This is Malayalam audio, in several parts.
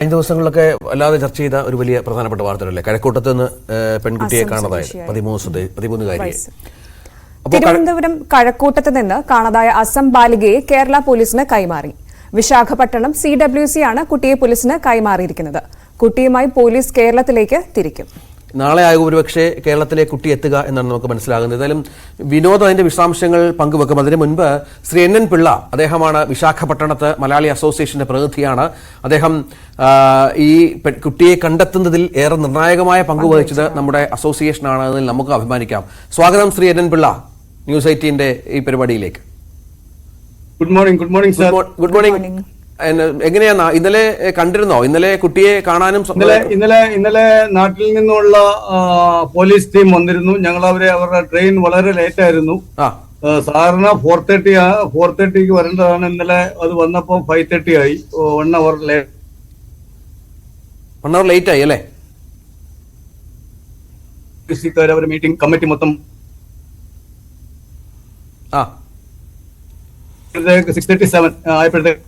കഴിഞ്ഞ ദിവസങ്ങളിലൊക്കെ അല്ലാതെ ചർച്ച ചെയ്ത ഒരു വലിയ പ്രധാനപ്പെട്ട വാർത്തയല്ലേ, കഴക്കൂട്ടത്ത് നിന്ന് പെൺകുട്ടിയെ കാണാതായത് 13-കാരിയെ. തിരുവനന്തപുരം കഴക്കൂട്ടത്ത് നിന്ന് കാണാതായ അസം ബാലികയെ കേരള പോലീസിന് കൈമാറി. വിശാഖപട്ടണം CWC ആണ് കുട്ടിയെ പോലീസിന് കൈമാറിയിരിക്കുന്നത്. കുട്ടിയുമായി പോലീസ് കേരളത്തിലേക്ക് തിരിക്കും. നാളെ ആകും ഒരുപക്ഷെ കേരളത്തിലെ കുട്ടി എത്തുക എന്നാണ് നമുക്ക് മനസ്സിലാകുന്നത്. ഏതായാലും വിനോദ് അതിന്റെ വിശദാംശങ്ങൾ പങ്കുവെക്കും. അതിനു മുൻപ് ശ്രീ NN പിള്ള, അദ്ദേഹമാണ് വിശാഖപട്ടണത്ത് മലയാളി അസോസിയേഷന്റെ പ്രതിനിധിയാണ്. അദ്ദേഹം ഈ കുട്ടിയെ കണ്ടെത്തുന്നതിൽ ഏറെ നിർണായകമായ പങ്കുവഹിച്ചത് നമ്മുടെ അസോസിയേഷനാണ്. അതിൽ നമുക്ക് അഭിമാനിക്കാം. സ്വാഗതം ശ്രീ NN പിള്ള ന്യൂസ് 18ന്റെ ഈ പരിപാടിയിലേക്ക്. Good morning. Good morning. എങ്ങനെയാ ഇന്നലെ കണ്ടിരുന്നോ? ഇന്നലെ കുട്ടിയെ കാണാനും ഇന്നലെ നാട്ടിൽ നിന്നുള്ള പോലീസ് ടീം വന്നിരുന്നു. ഞങ്ങൾ അവരുടെ ട്രെയിൻ വളരെ ലേറ്റ് ആയിരുന്നു. സാധാരണ 4:30 വരേണ്ടതാണ്. ഇന്നലെ അത് വന്നപ്പോ 5:30 ആയി. 1 hour ലേറ്റ് ആയി അല്ലേ? അവരുടെ മീറ്റിംഗ് കമ്മിറ്റി മൊത്തം 6:37 ആയപ്പോഴത്തേക്ക്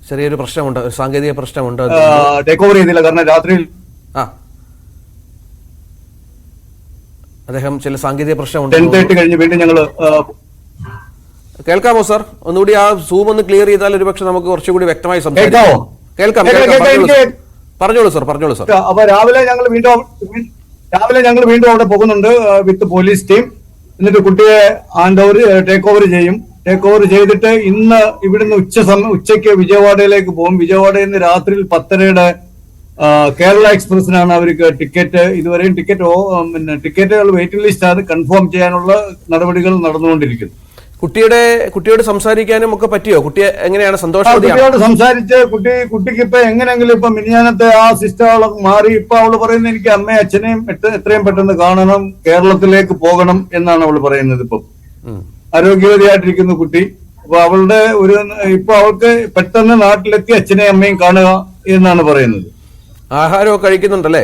ചെറിയൊരു പ്രശ്നമുണ്ട്, സാങ്കേതിക പ്രശ്നമുണ്ട്. ടേക്ക് ഓവർ ചെയ്തില്ല. കാരണം രാത്രിയിൽ അദ്ദേഹം ചില സാങ്കേതിക പ്രശ്നമുണ്ട്. 10:30 കഴിഞ്ഞ് വീണ്ടും ഞങ്ങള് കേൾക്കാമോ സാർ? ഒന്നുകൂടി ആ സൂം ഒന്ന് ക്ലിയർ ചെയ്താൽ ഒരുപക്ഷെ നമുക്ക് കുറച്ചുകൂടി വ്യക്തമായി സംസാരിക്കാം. കേൾക്കാം. പറഞ്ഞോളൂ സാർ. അപ്പൊ രാവിലെ ഞങ്ങൾ വീണ്ടും അവിടെ പോകുന്നുണ്ട് വിത്ത് പോലീസ് ടീം. എന്നിട്ട് കുട്ടിയെ ടേക്ക് ഓവർ ചെയ്യും. ടേക്ക് ഓവർ ചെയ്തിട്ട് ഇന്ന് ഇവിടുന്ന് ഉച്ചയ്ക്ക് വിജയവാഡയിലേക്ക് പോകും. വിജയവാഡയിൽ നിന്ന് രാത്രി 10:30 കേരള എക്സ്പ്രസിനാണ് അവർക്ക് ടിക്കറ്റ്. ഇതുവരെയും ടിക്കറ്റുകൾ വെയിറ്റിംഗ് ലിസ്റ്റ് ആണ്. കൺഫേം ചെയ്യാനുള്ള നടപടികൾ നടന്നുകൊണ്ടിരിക്കുന്നു. കുട്ടിയോട് സംസാരിക്കാനും ഒക്കെ പറ്റിയോ? കുട്ടിയെ എങ്ങനെയാണ്? കുട്ടിയോട് സംസാരിച്ച് കുട്ടിക്ക് ഇപ്പൊ എങ്ങനെയെങ്കിലും ഇപ്പൊ മിനിഞ്ഞാന്നത്തെ ആ സിസ്റ്റം മാറി. ഇപ്പൊ അവള് പറയുന്നത് എനിക്ക് അമ്മയും അച്ഛനെയും എത്രയും പെട്ടെന്ന് കാണണം, കേരളത്തിലേക്ക് പോകണം എന്നാണ് അവള് പറയുന്നത്. ഇപ്പം ആരോഗ്യവതിയായിട്ടിരിക്കുന്നു കുട്ടി. അപ്പൊ ഇപ്പൊ അവൾക്ക് പെട്ടെന്ന് നാട്ടിലെത്തി അച്ഛനെയും അമ്മയും കാണുക എന്നാണ് പറയുന്നത്. ആഹാരമൊക്കെ കഴിക്കുന്നുണ്ടല്ലേ?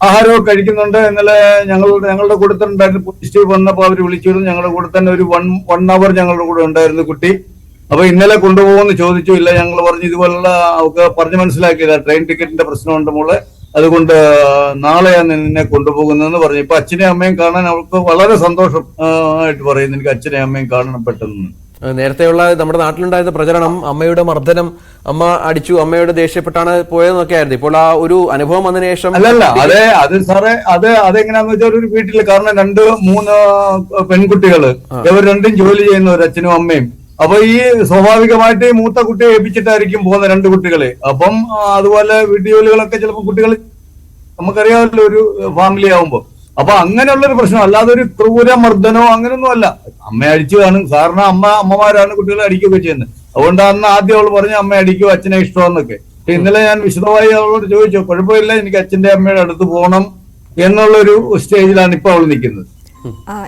ആഹാരമൊക്കെ കഴിക്കുന്നുണ്ട്. ഇന്നലെ ഞങ്ങളുടെ കൂടെ തന്നെ ഉണ്ടായിരുന്നു. പോലീസ് ടീം വന്നപ്പോ അവർ വിളിച്ചിരുന്നു. ഞങ്ങളുടെ കൂടെ തന്നെ ഒരു 1 hour ഞങ്ങളുടെ കൂടെ ഉണ്ടായിരുന്നു കുട്ടി. അപ്പൊ ഇന്നലെ കൊണ്ടുപോകുമെന്ന് ചോദിച്ചു. ഇല്ല, ഞങ്ങൾ പറഞ്ഞു ഇതുപോലുള്ള അവർക്ക് പറഞ്ഞ് മനസ്സിലാക്കിയില്ല, ട്രെയിൻ ടിക്കറ്റിന്റെ പ്രശ്നമുണ്ട് മോളെ, അതുകൊണ്ട് നാളെയാണ് നിന്നെ കൊണ്ടുപോകുന്നതെന്ന് പറഞ്ഞു. ഇപ്പൊ അച്ഛനെയും അമ്മയും കാണാൻ അവൾക്ക് വളരെ സന്തോഷം ആയിട്ട് പറയുന്നു. എനിക്ക് അച്ഛനെയും അമ്മയും കാണണം പെട്ടെന്ന്. നേരത്തെയുള്ള നമ്മുടെ നാട്ടിലുണ്ടായിരുന്ന പ്രചരണം അമ്മയുടെ മർദ്ദനം, അമ്മ അടിച്ചു, അമ്മയോട് ദേഷ്യപ്പെട്ടാണ് പോയതെന്നൊക്കെ ആയിരുന്നു. ഇപ്പോൾ ആ ഒരു അനുഭവം വന്നതിന് ശേഷം അത് സാറേ അതെങ്ങനെയാന്ന് വെച്ചാൽ ഒരു വീട്ടില്, കാരണം 2-3 പെൺകുട്ടികള്, ഇവർ രണ്ടും ജോലി ചെയ്യുന്നവർ, അച്ഛനും അമ്മയും. അപ്പൊ ഈ സ്വാഭാവികമായിട്ട് ഈ മൂത്ത കുട്ടിയെ ഏൽപ്പിച്ചിട്ടായിരിക്കും പോകുന്ന 2 കുട്ടികളെ. അപ്പം അതുപോലെ വീട്ടുജോലികളൊക്കെ ചിലപ്പോൾ കുട്ടികൾ, നമുക്കറിയാമല്ലോ ഒരു ഫാമിലി ആവുമ്പോ. അപ്പൊ അങ്ങനെയുള്ളൊരു പ്രശ്നം, അല്ലാതെ ഒരു ക്രൂരമർദ്ദനോ അങ്ങനെയൊന്നും അല്ല. അമ്മ അടിച്ചു കാണും. കാരണം അമ്മമാരാണ് കുട്ടികളെ അടിക്കുകയൊക്കെ ചെയ്യുന്നത്. അതുകൊണ്ട് അന്ന് ആദ്യം അവൾ പറഞ്ഞു അമ്മ അടിക്കോ, അച്ഛനെ ഇഷ്ടമെന്നൊക്കെ. പക്ഷെ ഇന്നലെ ഞാൻ വിശദമായി അവളോട് ചോദിച്ചു. കുഴപ്പമില്ല, എനിക്ക് അച്ഛന്റെ അമ്മയുടെ അടുത്ത് പോകണം എന്നുള്ളൊരു സ്റ്റേജിലാണ് ഇപ്പൊ അവൾ നിൽക്കുന്നത്.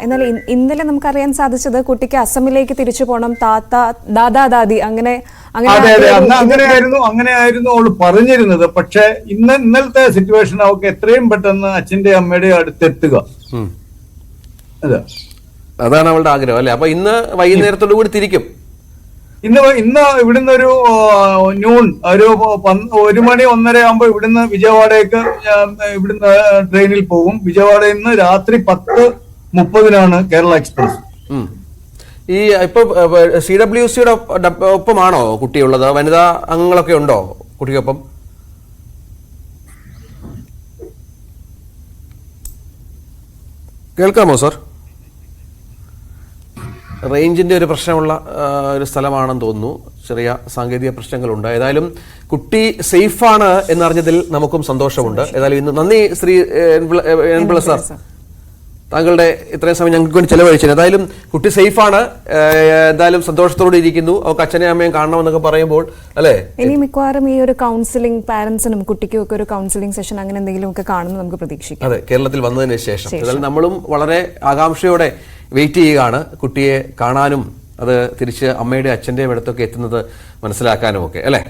എന്നാൽ ഇന്നലെ നമുക്കറിയാൻ സാധിച്ചത് കുട്ടിക്ക് അസമിലേക്ക് തിരിച്ചു പോകണം, ദാദാ ദാദി അങ്ങനെയായിരുന്നു അവള് പറഞ്ഞിരുന്നത്. പക്ഷെ ഇന്നലത്തെ സിറ്റുവേഷൻ അവൾക്ക് എത്രയും പെട്ടെന്ന് അച്ഛന്റെ അമ്മയുടെ അടുത്തെത്തുക, അതാണ് അവളുടെ ആഗ്രഹം അല്ലെ? അപ്പൊ ഇന്ന് വൈകുന്നേരത്തോടു കൂടി തിരിക്കും. ഇന്ന് ഇവിടുന്ന് ഒരു നൂൺ, ഒരു 1 മണി 1:30 ആകുമ്പോ ഇവിടുന്ന് വിജയവാഡയ്ക്ക് ഇവിടുന്ന് ട്രെയിനിൽ പോകും. വിജയവാഡയിൽ നിന്ന് രാത്രി 10:30 കേരള എക്സ്പ്രസ്. ഈ ഇപ്പൊ CWCയുടെ ഒപ്പമാണോ കുട്ടിയുള്ളത്? വനിതാ അംഗങ്ങളൊക്കെ ഉണ്ടോ കുട്ടിക്കൊപ്പം? കേൾക്കാമോ സാർ? റേഞ്ചിന്റെ ഒരു പ്രശ്നമുള്ള ഒരു സ്ഥലമാണെന്ന് തോന്നുന്നു. ചെറിയ സാങ്കേതിക പ്രശ്നങ്ങളുണ്ട്. ഏതായാലും കുട്ടി സേഫാണ് എന്നറിഞ്ഞതിൽ നമുക്കും സന്തോഷമുണ്ട്. ഏതായാലും ഇന്ന് നന്ദി ശ്രീ NN പിള്ള സാർ, താങ്കളുടെ ഇത്രയും സമയം ഞങ്ങൾക്ക് വേണ്ടി ചെലവഴിച്ചത്. ഏതായാലും കുട്ടി സേഫാണ്, എന്തായാലും സന്തോഷത്തോടെ ഇരിക്കുന്നു. അവർക്ക് അച്ഛനെയും അമ്മയും കാണണമെന്നൊക്കെ പറയുമ്പോൾ അല്ലെ, ഇനി മിക്കവാറും ഈ ഒരു കൗൺസിലിംഗ് പാരന്റ്സിനും കുട്ടിക്കും ഒക്കെ ഒരു കൗൺസിലിംഗ് സെഷൻ അങ്ങനെ എന്തെങ്കിലും ഒക്കെ കാണുന്നു നമുക്ക് പ്രതീക്ഷിക്കാം. അതെ, കേരളത്തിൽ വന്നതിന് ശേഷം. ഏതായാലും നമ്മളും വളരെ ആകാംക്ഷയോടെ വെയിറ്റ് ചെയ്യുകയാണ് കുട്ടിയെ കാണാനും അത് തിരിച്ച് അമ്മയുടെ അച്ഛൻ്റെയും അടുത്തൊക്കെ എത്തുന്നത് മനസ്സിലാക്കാനും ഒക്കെ അല്ലേ.